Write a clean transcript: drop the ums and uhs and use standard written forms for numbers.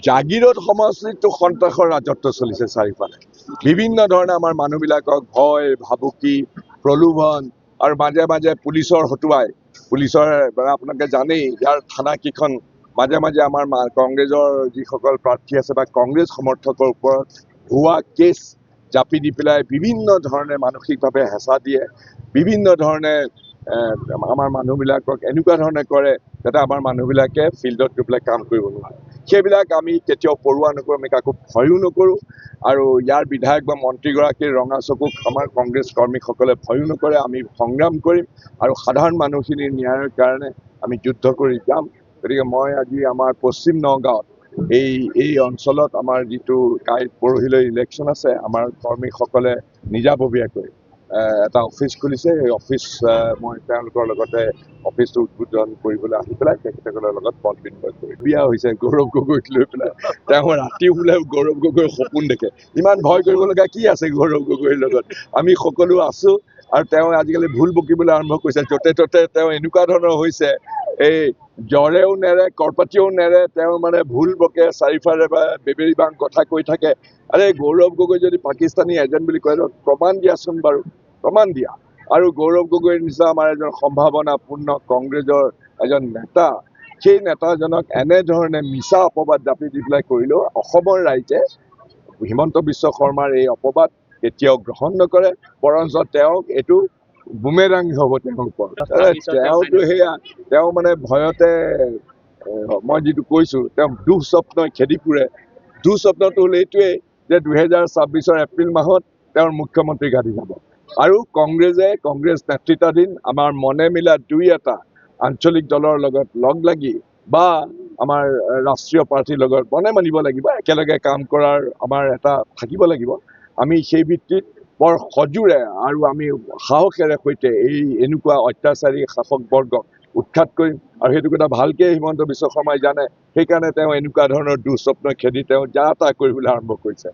জাগিৰোড সমষ্টিটো সন্ত্ৰাসৰ ৰাজত্ব চলিছে চাৰিওফালে। বিভিন্ন ধৰণে আমাৰ মানুহবিলাকক ভয় ভাবুকি প্ৰলোভন আৰু মাজে মাজে পুলিচৰ হতুৱাই পুলিচৰ আপোনালোকে জানেই ইয়াৰ থানাকেইখন মাজে মাজে আমাৰ কংগ্ৰেছৰ যিসকল প্ৰাৰ্থী আছে বা কংগ্ৰেছ সমৰ্থকৰ ওপৰত ভুৱা কেছ জাপি দি পেলাই বিভিন্ন ধৰণে মানসিকভাৱে হেঁচা দিয়ে, বিভিন্ন ধৰণে আমাৰ মানুহবিলাকক এনেকুৱা ধৰণে কৰে যাতে আমাৰ মানুহবিলাকে ফিল্ডত গৈ পেলাই কাম কৰিব নোৱাৰে। সেইবিলাক আমি কেতিয়াও পৰোৱা নকৰোঁ, আমি কাকো ভয়ো নকৰোঁ আৰু ইয়াৰ বিধায়ক বা মন্ত্ৰীগৰাকীৰ ৰঙা চকুক আমাৰ কংগ্ৰেছ কৰ্মীসকলে ভয়ো নকৰে। আমি সংগ্ৰাম কৰিম আৰু সাধাৰণ মানুহখিনিৰ ন্যায়ৰ কাৰণে আমি যুদ্ধ কৰি যাম। গতিকে মই আজি আমাৰ পশ্চিম নগাঁৱত এই অঞ্চলত আমাৰ যিটো পৰহিলৈ ইলেকশ্যন আছে, আমাৰ কৰ্মীসকলে নিজাববীয়াকৈ এটা অফিচ খুলিছে। এই অফিচ মই তেওঁলোকৰ লগতে অফিচটো উদ্বোধন কৰিবলৈ আহি পেলাই তেখেতসকলৰ লগত মত বিনিময় কৰি বিয়া হৈছে গৌৰৱ গগৈক লৈ পেলাই। তেওঁ ৰাতি বোলে গৌৰৱ গগৈৰ সপোন দেখে। ইমান ভয় কৰিব লগা কি আছে গৌৰৱ গগৈৰ লগত? আমি সকলো আছোঁ আৰু তেওঁ আজিকালি ভুল বকিবলৈ আৰম্ভ কৰিছে। য'তে ত'তে তেওঁ এনেকুৱা ধৰণৰ হৈছে, এই জ্বৰেও নেৰে কৰপাতিও নেৰে, তেওঁ মানে ভুল বকে, চাৰিওফালে বেবেৰী বাং কথা কৈ থাকে। আৰে গৌৰৱ গগৈ যদি পাকিস্তানী এজেণ্ট বুলি কয় প্ৰমাণ দিয়াচোন বাৰু, প্ৰমাণ দিয়া। আৰু গৌৰৱ গগৈৰ নিচিনা আমাৰ এজন সম্ভাৱনাপূৰ্ণ কংগ্ৰেছৰ এজন নেতা, সেই নেতাজনক এনেধৰণে মিছা অপবাদ জাপি দি পেলাই কৰিলেও অসমৰ ৰাইজে হিমন্ত বিশ্ব শৰ্মাৰ এই অপবাদ কেতিয়াও গ্ৰহণ নকৰে, বৰঞ্চ তেওঁক এইটো বুমেৰাং হ'ব তেওঁৰ ওপৰত। তেওঁতো সেয়া তেওঁ মানে ভয়তে মই যিটো কৈছোঁ, তেওঁ দুঃস্বপ্নই খেদি ফুৰে। দুঃস্বপ্নটো হ'ল এইটোৱেই যে 2026 এপ্ৰিল মাহত তেওঁৰ মুখ্যমন্ত্ৰী গাদী যাব আৰু কংগ্ৰেছ নেতৃত্বাধীন আমাৰ মনে মিলা দুই এটা আঞ্চলিক দলৰ লগত লগ লাগি বা আমাৰ ৰাষ্ট্ৰীয় পাৰ্টীৰ লগত মনে মানিব লাগিব, একেলগে কাম কৰাৰ আমাৰ এটা থাকিব লাগিব। আমি সেই ভিত্তিত বৰ সজোৰে আৰু আমি সাহসেৰে সৈতে এনেকুৱা অত্যাচাৰী শাসকবৰ্গক উৎখাত কৰিম আৰু সেইটো কথা ভালকৈ হিমন্ত বিশ্ব শৰ্মাই জানে। সেইকাৰণে তেওঁ এনেকুৱা ধৰণৰ দুঃস্বপ্ন খেদি তেওঁ যা তা কৰিবলৈ আৰম্ভ কৰিছে।